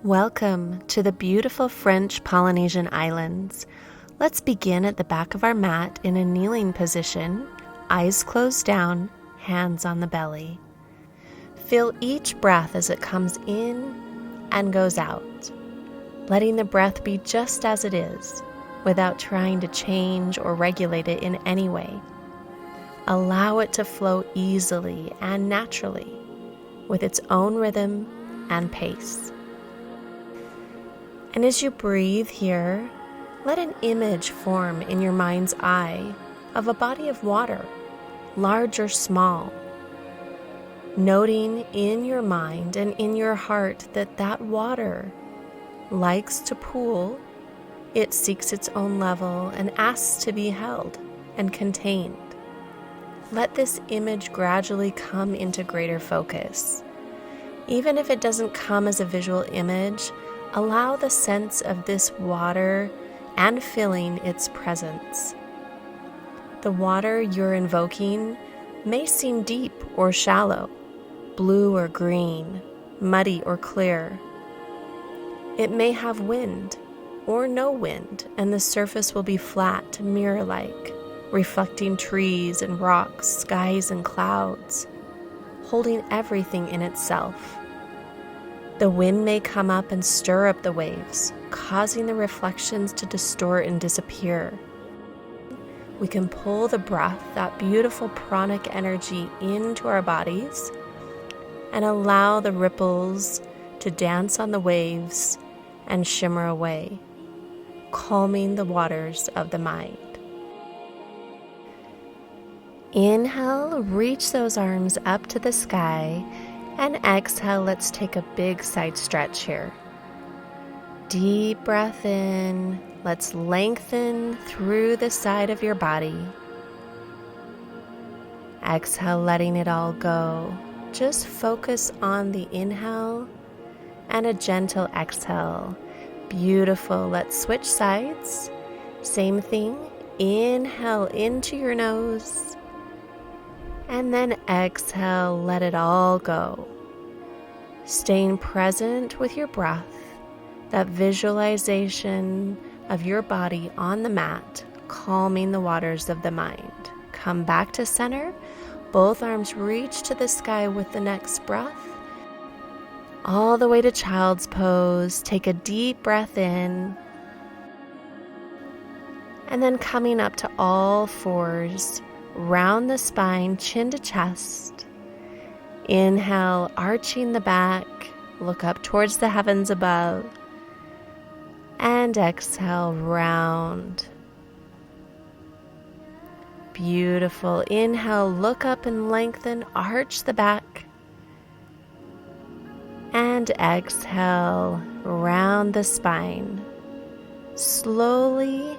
Welcome to the beautiful French Polynesian Islands. Let's begin at the back of our mat in a kneeling position, eyes closed down, hands on the belly. Feel each breath as it comes in and goes out, letting the breath be just as it is, without trying to change or regulate it in any way. Allow it to flow easily and naturally, with its own rhythm and pace. And as you breathe here, let an image form in your mind's eye of a body of water, large or small. Noting in your mind and in your heart that water likes to pool, it seeks its own level and asks to be held and contained. Let this image gradually come into greater focus. Even if it doesn't come as a visual image, allow the sense of this water and feeling its presence. The water you're invoking may seem deep or shallow, blue or green, muddy or clear. It may have wind or no wind, and the surface will be flat, mirror-like, reflecting trees and rocks, skies and clouds, holding everything in itself. The wind may come up and stir up the waves, causing the reflections to distort and disappear. We can pull the breath, that beautiful pranic energy, into our bodies and allow the ripples to dance on the waves and shimmer away, calming the waters of the mind. Inhale, reach those arms up to the sky. And exhale, let's take a big side stretch here. Deep breath in. Let's lengthen through the side of your body. Exhale, letting it all go. Just focus on the inhale and a gentle exhale. Beautiful. Let's switch sides. Same thing. Inhale into your nose. And then exhale, let it all go. Staying present with your breath, that visualization of your body on the mat, calming the waters of the mind. Come back to center, both arms reach to the sky with the next breath. All the way to child's pose, take a deep breath in. And then coming up to all fours, round the spine, chin to chest. Inhale, arching the back, look up towards the heavens above. And exhale, round. Beautiful. Inhale, look up and lengthen, arch the back. And exhale, round the spine. Slowly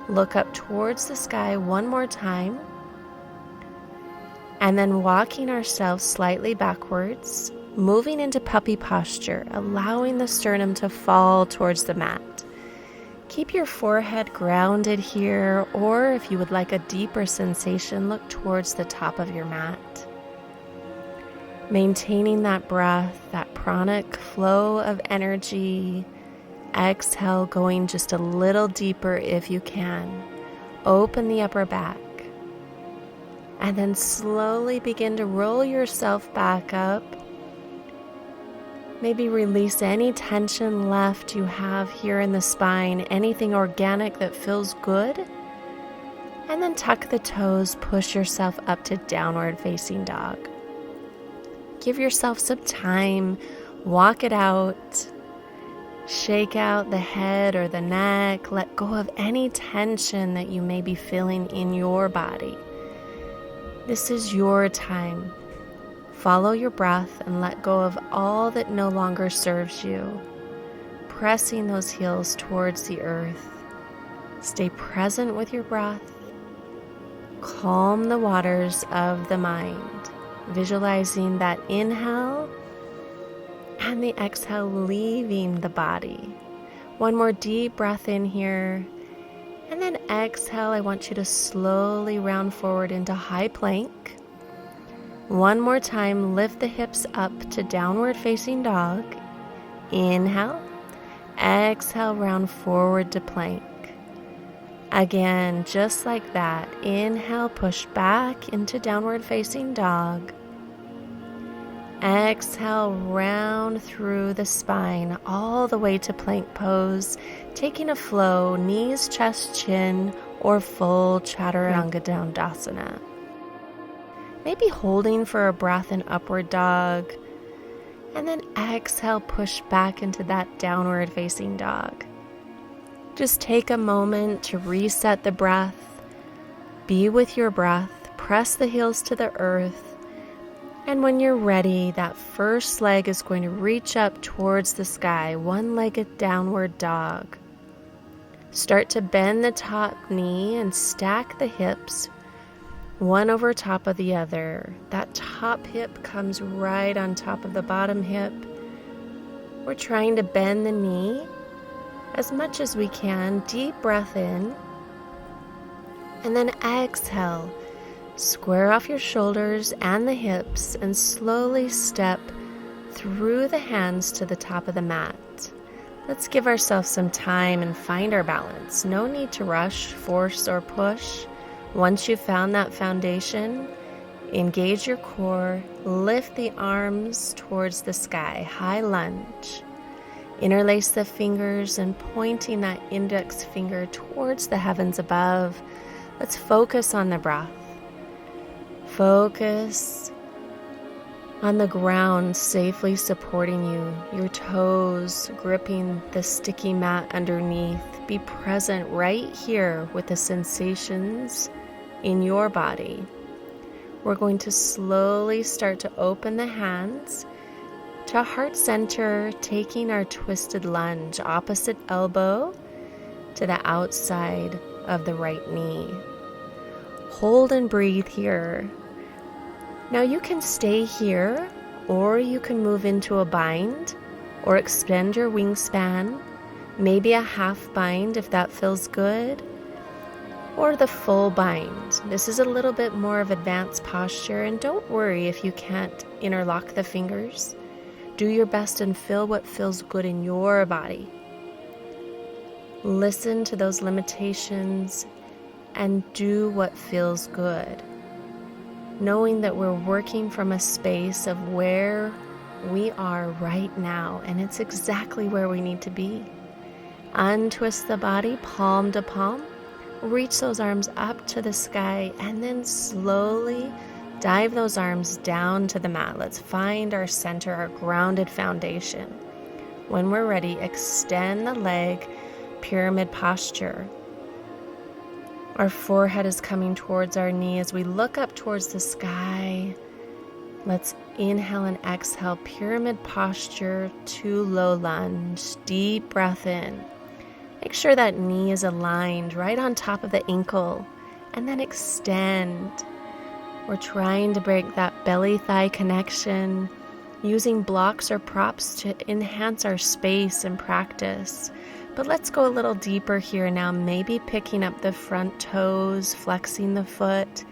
look up towards the sky one more time. And then walking ourselves slightly backwards, moving into puppy posture, allowing the sternum to fall towards the mat. Keep your forehead grounded here, or if you would like a deeper sensation, look towards the top of your mat. Maintaining that breath, that pranic flow of energy. Exhale, going just a little deeper if you can. Open the upper back. And then slowly begin to roll yourself back up. Maybe release any tension left you have here in the spine, anything organic that feels good. And then tuck the toes, push yourself up to downward facing dog. Give yourself some time, walk it out. Shake out the head or the neck, let go of any tension that you may be feeling in your body. This is your time. Follow your breath and let go of all that no longer serves you. Pressing those heels towards the earth. Stay present with your breath. Calm the waters of the mind. Visualizing that inhale and the exhale leaving the body. One more deep breath in here. And then exhale, I want you to slowly round forward into high plank. One more time, lift the hips up to downward facing dog. Inhale. Exhale, round forward to plank. Again, just like that. Inhale, push back into downward facing dog. Exhale, round through the spine all the way to plank pose, taking a flow, knees, chest, chin, or full Chaturanga Dandasana. Maybe holding for a breath in upward dog, and then exhale, push back into that downward facing dog. Just take a moment to reset the breath, be with your breath, press the heels to the earth, and when you're ready, that first leg is going to reach up towards the sky, one-legged downward dog. Start to bend the top knee and stack the hips, one over top of the other. That top hip comes right on top of the bottom hip. We're trying to bend the knee as much as we can. Deep breath in, and then exhale. Square off your shoulders and the hips and slowly step through the hands to the top of the mat. Let's give ourselves some time and find our balance. No need to rush, force, or push. Once you've found that foundation, engage your core, lift the arms towards the sky, high lunge. Interlace the fingers and pointing that index finger towards the heavens above. Let's focus on the breath. Focus on the ground safely supporting you, your toes gripping the sticky mat underneath. Be present right here with the sensations in your body. We're going to slowly start to open the hands to heart center, taking our twisted lunge, opposite elbow to the outside of the right knee. Hold and breathe here. Now you can stay here, or you can move into a bind or extend your wingspan, maybe a half bind if that feels good, or the full bind. This is a little bit more of advanced posture, and don't worry if you can't interlock the fingers. Do your best and feel what feels good in your body. Listen to those limitations and do what feels good, knowing that we're working from a space of where we are right now, and it's exactly where we need to be. Untwist the body, palm to palm, reach those arms up to the sky, and then slowly dive those arms down to the mat. Let's find our center, our grounded foundation. When we're ready, extend the leg, pyramid posture. Our forehead is coming towards our knee as we look up towards the sky. Let's inhale and exhale, pyramid posture to low lunge. Deep breath in. Make sure that knee is aligned right on top of the ankle, and then extend. We're trying to break that belly-thigh connection, using blocks or props to enhance our space and practice. But let's go a little deeper here now, maybe picking up the front toes, flexing the foot,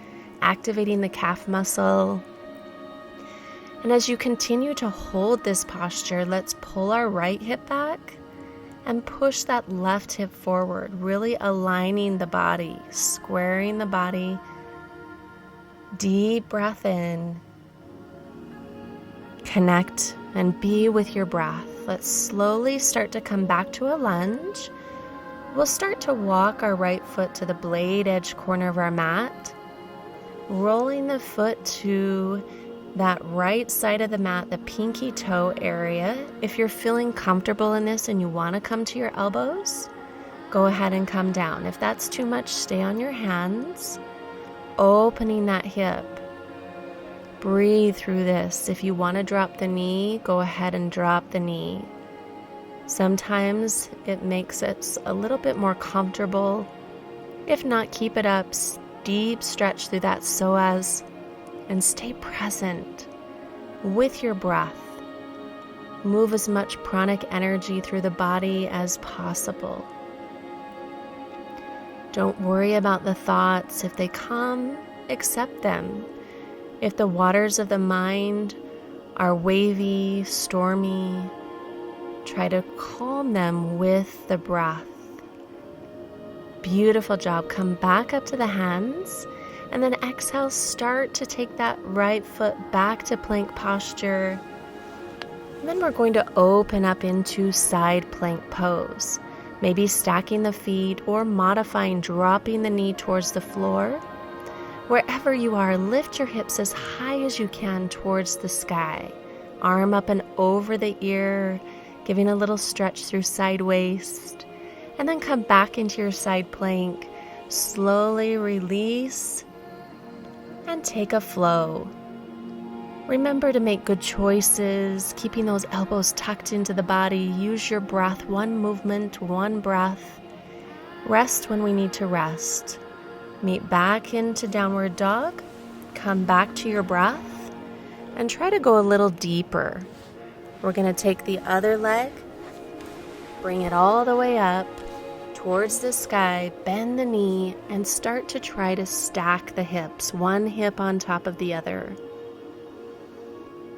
activating the calf muscle. And as you continue to hold this posture, let's pull our right hip back and push that left hip forward, really aligning the body, squaring the body. Deep breath in. Connect and be with your breath. Let's slowly start to come back to a lunge. We'll start to walk our right foot to the blade edge corner of our mat, rolling the foot to that right side of the mat, the pinky toe area. If you're feeling comfortable in this and you want to come to your elbows, go ahead and come down. If that's too much, stay on your hands, opening that hip. Breathe through this. If you want to drop the knee, go ahead and drop the knee. Sometimes it makes it a little bit more comfortable. If not, keep it up. Deep stretch through that psoas and stay present with your breath. Move as much pranic energy through the body as possible. Don't worry about the thoughts. If they come, accept them. If the waters of the mind are wavy, stormy, Try to calm them with the breath. Beautiful job. Come back up to the hands, and then exhale, start to take that right foot back to plank posture. And then we're going to open up into side plank pose. Maybe stacking the feet or modifying, dropping the knee towards the floor. Wherever you are, lift your hips as high as you can towards the sky. Arm up and over the ear, giving a little stretch through side waist. And then come back into your side plank. Slowly release and take a flow. Remember to make good choices, keeping those elbows tucked into the body. Use your breath, one movement, one breath. Rest when we need to rest. Meet back into downward dog. Come back to your breath and try to go a little deeper. We're going to take the other leg, bring it all the way up towards the sky, bend the knee, and start to try to stack the hips, one hip on top of the other.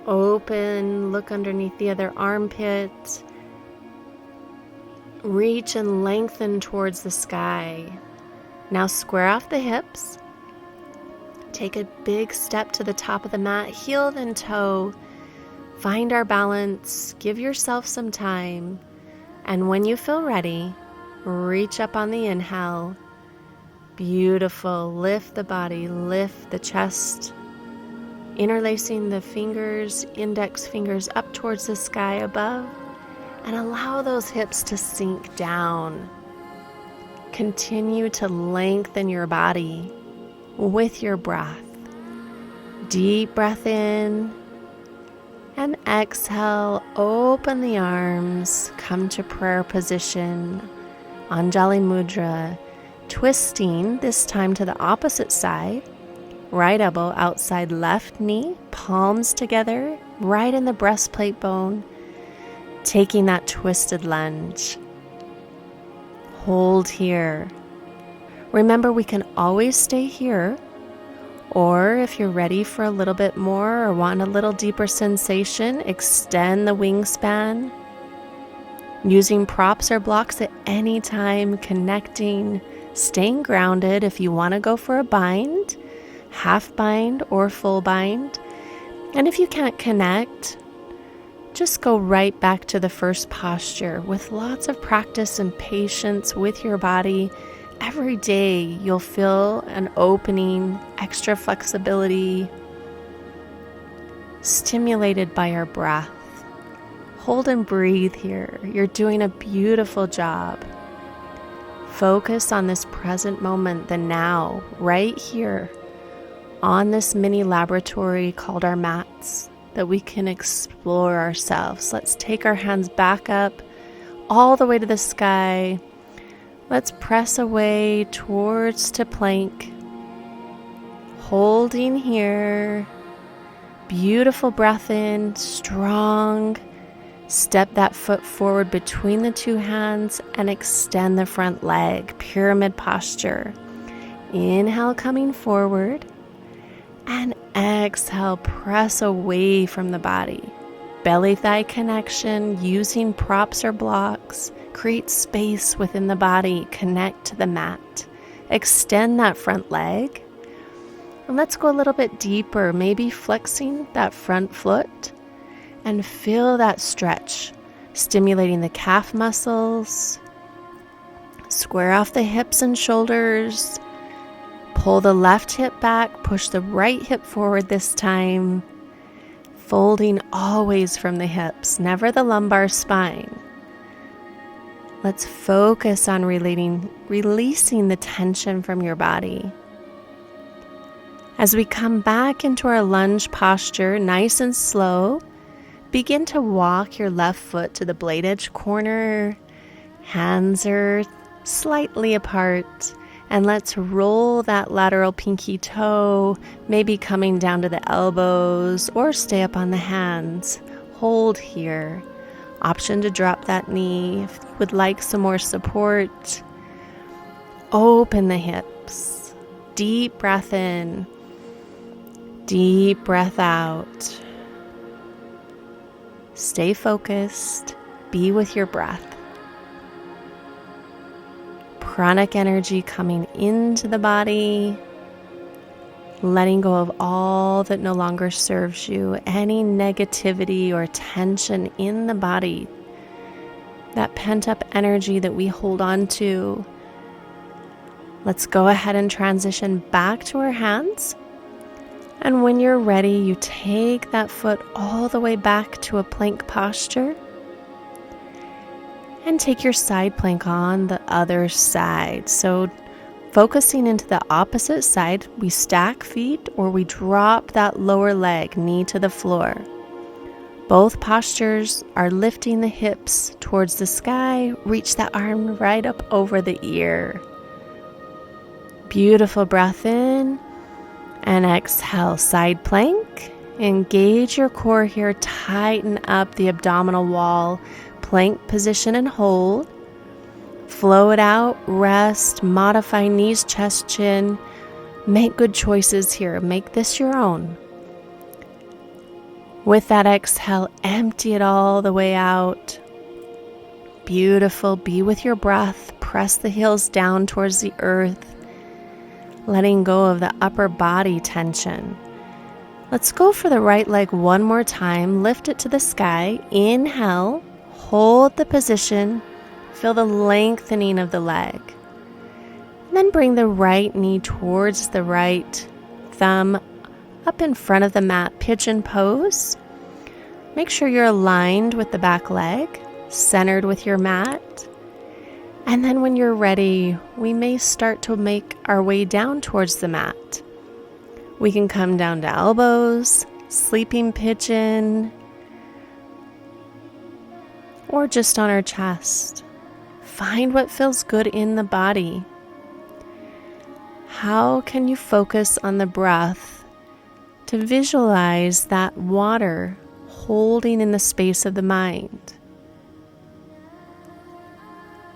Open, look underneath the other armpit. Reach and lengthen towards the sky. Now square off the hips. Take a big step to the top of the mat, heel then toe. Find our balance, give yourself some time, and when you feel ready, reach up on the inhale. Beautiful. Lift the body, lift the chest. Interlacing the fingers, index fingers up towards the sky above, and allow those hips to sink down. Continue to lengthen your body with your breath. Deep breath in and exhale. Open the arms, come to prayer position, Anjali Mudra, twisting this time to the opposite side. Right elbow outside left knee, palms together, right in the breastplate bone, taking that twisted lunge. Hold here. Remember, we can always stay here, or if you're ready for a little bit more or want a little deeper sensation, extend the wingspan. Using props or blocks at any time, connecting, staying grounded. If you want to go for a bind, half bind or full bind. And if you can't connect, just go right back to the first posture. With lots of practice and patience with your body, every day you'll feel an opening, extra flexibility, stimulated by our breath. Hold and breathe here. You're doing a beautiful job. Focus on this present moment, the now, right here, on this mini laboratory called our mats, that we can explore ourselves. Let's take our hands back up all the way to the sky. Let's press away towards to plank. Holding here. Beautiful breath in, strong. Step that foot forward between the two hands and extend the front leg, pyramid posture. Inhale, coming forward. And exhale, press away from the body. Belly thigh connection, using props or blocks. Create space within the body, connect to the mat. Extend that front leg. And let's go a little bit deeper, maybe flexing that front foot. And feel that stretch, stimulating the calf muscles. Square off the hips and shoulders. Pull the left hip back, push the right hip forward this time. Folding always from the hips, never the lumbar spine. Let's focus on releasing the tension from your body. As we come back into our lunge posture, nice and slow, begin to walk your left foot to the blade edge corner. Hands are slightly apart. And let's roll that lateral pinky toe, maybe coming down to the elbows or stay up on the hands. Hold here. Option to drop that knee if you would like some more support. Open the hips. Deep breath in. Deep breath out. Stay focused. be with your breath. Pranic energy coming into the body, letting go of all that no longer serves you, any negativity or tension in the body, that pent-up energy that we hold on to. Let's go ahead and transition back to our hands. And when you're ready, you take that foot all the way back to a plank posture. And take your side plank on the other side. So focusing into the opposite side, we stack feet or we drop that lower leg, knee to the floor. Both postures are lifting the hips towards the sky. Reach that arm right up over the ear. Beautiful breath in and exhale, side plank. Engage your core here, tighten up the abdominal wall. Plank position and hold. Flow it out, rest, modify knees, chest, chin. Make good choices here. Make this your own. With that exhale, empty it all the way out. Beautiful. Be with your breath. Press the heels down towards the earth, letting go of the upper body tension. Let's go for the right leg one more time. Lift it to the sky. Inhale. Hold the position, feel the lengthening of the leg. And then bring the right knee towards the right thumb up in front of the mat, pigeon pose. Make sure you're aligned with the back leg, centered with your mat. And then when you're ready, we may start to make our way down towards the mat. We can come down to elbows, sleeping pigeon, or just on our chest. Find what feels good in the body. How can you focus on the breath to visualize that water holding in the space of the mind?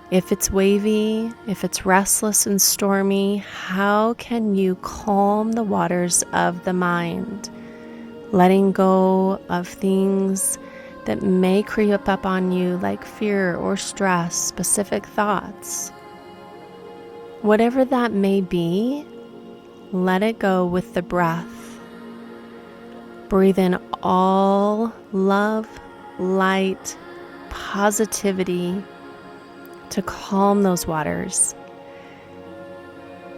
If it's wavy, if it's restless and stormy, how can you calm the waters of the mind, letting go of things that may creep up on you like fear or stress, specific thoughts. Whatever that may be, let it go with the breath. Breathe in all love, light, positivity to calm those waters.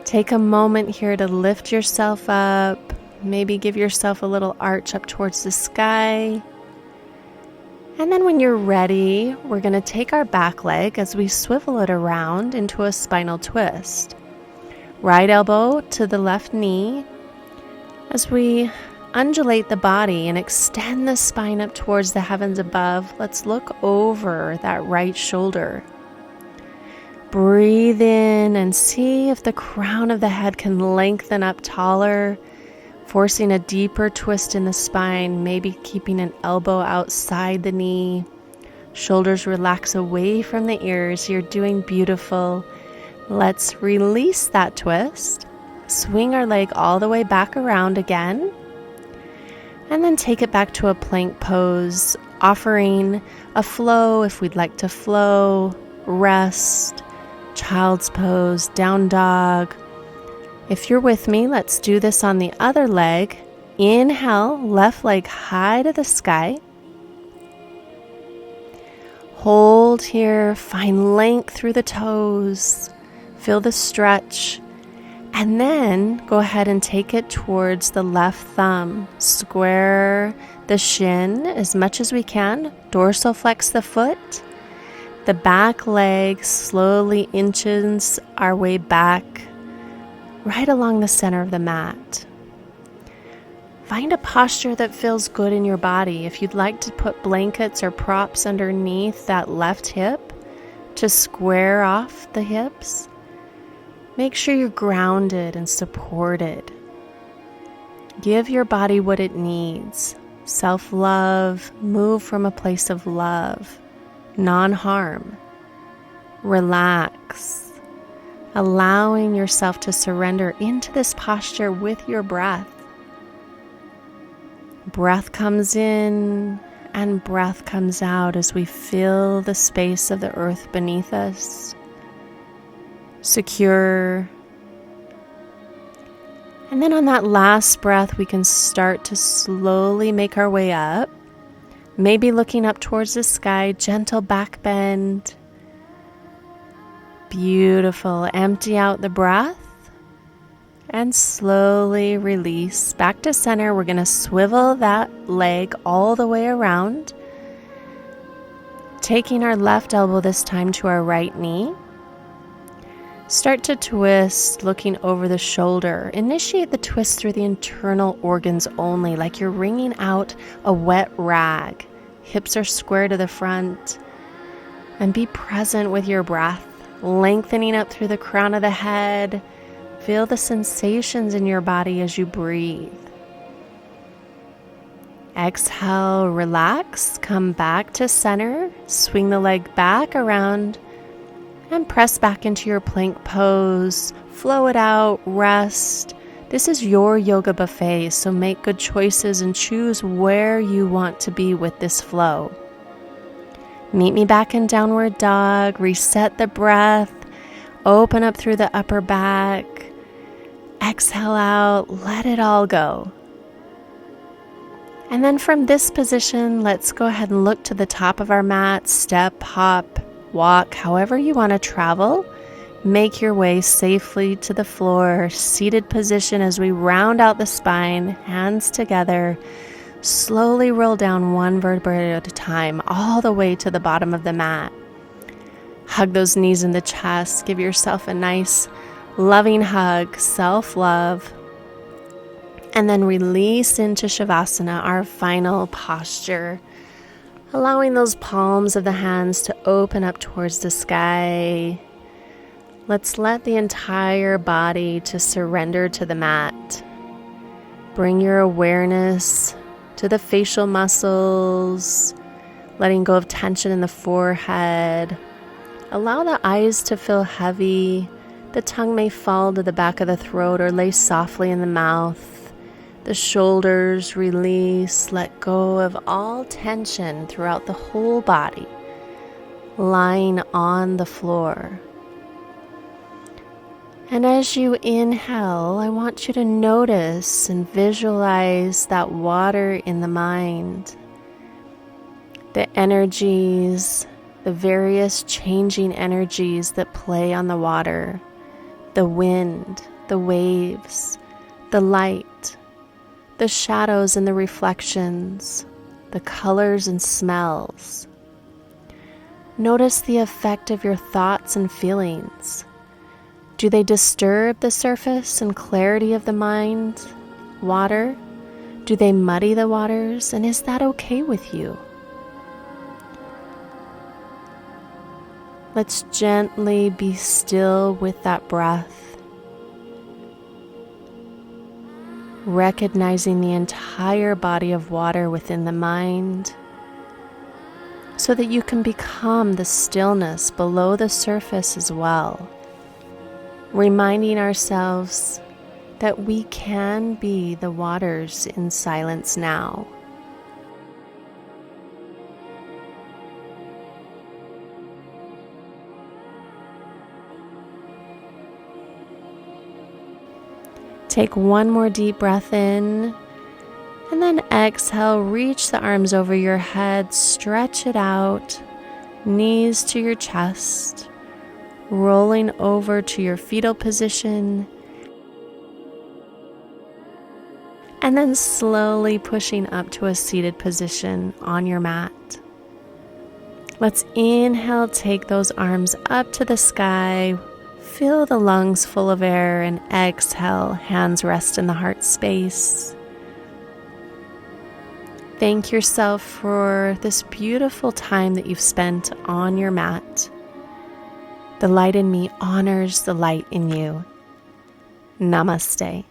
Take a moment here to lift yourself up, maybe give yourself a little arch up towards the sky. And then when you're ready, we're going to take our back leg as we swivel it around into a spinal twist. Right elbow to the left knee as we undulate the body and extend the spine up towards the heavens above. Let's look over that right shoulder. Breathe in and see if the crown of the head can lengthen up taller, forcing a deeper twist in the spine, maybe keeping an elbow outside the knee. Shoulders relax away from the ears. You're doing beautiful. Let's release that twist. Swing our leg all the way back around again. And then take it back to a plank pose, offering a flow if we'd like to flow, rest, child's pose, down dog. If you're with me, let's do this on the other leg. Inhale, left leg high to the sky. Hold here, find length through the toes. Feel the stretch. And then go ahead and take it towards the left thumb. Square the shin as much as we can. Dorsal flex the foot. The back leg slowly inches our way back right along the center of the mat. Find a posture that feels good in your body. If you'd like to put blankets or props underneath that left hip to square off the hips, make sure you're grounded and supported. Give your body what it needs. Self-love, move from a place of love, non-harm. Relax. Allowing yourself to surrender into this posture with your breath. Breath comes in and breath comes out as we fill the space of the earth beneath us, secure. And then on that last breath, we can start to slowly make our way up, maybe looking up towards the sky, gentle back bend. Beautiful. Empty out the breath and slowly release. Back to center. We're going to swivel that leg all the way around, taking our left elbow this time to our right knee. Start to twist, looking over the shoulder. Initiate the twist through the internal organs only, like you're wringing out a wet rag. Hips are square to the front. And be present with your breath, lengthening up through the crown of the head. Feel the sensations in your body as you breathe. Exhale, relax, come back to center, swing the leg back around, and press back into your plank pose. Flow it out, rest. This is your yoga buffet, so make good choices and choose where you want to be with this flow. Meet me back in downward dog. Reset the breath. Open up through the upper back. Exhale out. Let it all go. And then from this position, let's go ahead and look to the top of our mat. Step, hop, walk, however you want to travel. Make your way safely to the floor. Seated position as we round out the spine, hands together. Slowly roll down one vertebra at a time, all the way to the bottom of the mat. Hug those knees in the chest. Give yourself a nice, loving hug, self-love. And then release into Shavasana, our final posture. Allowing those palms of the hands to open up towards the sky. Let's let the entire body to surrender to the mat. Bring your awareness to the facial muscles, letting go of tension in the forehead. Allow the eyes to feel heavy. The tongue may fall to the back of the throat or lay softly in the mouth. The shoulders release, let go of all tension throughout the whole body, lying on the floor. And as you inhale, I want you to notice and visualize that water in the mind, the energies, the various changing energies that play on the water, the wind, the waves, the light, the shadows and the reflections, the colors and smells. Notice the effect of your thoughts and feelings. Do they disturb the surface and clarity of the mind, water? Do they muddy the waters? And is that okay with you? Let's gently be still with that breath. Recognizing the entire body of water within the mind so that you can become the stillness below the surface as well. Reminding ourselves that we can be the waters in silence now. Take one more deep breath in, and then exhale, reach the arms over your head, stretch it out, knees to your chest, rolling over to your fetal position, and then slowly pushing up to a seated position on your mat. Let's inhale, take those arms up to the sky. Fill the lungs full of air, and exhale, hands rest in the heart space. Thank yourself for this beautiful time that you've spent on your mat. The light in me honors the light in you. Namaste.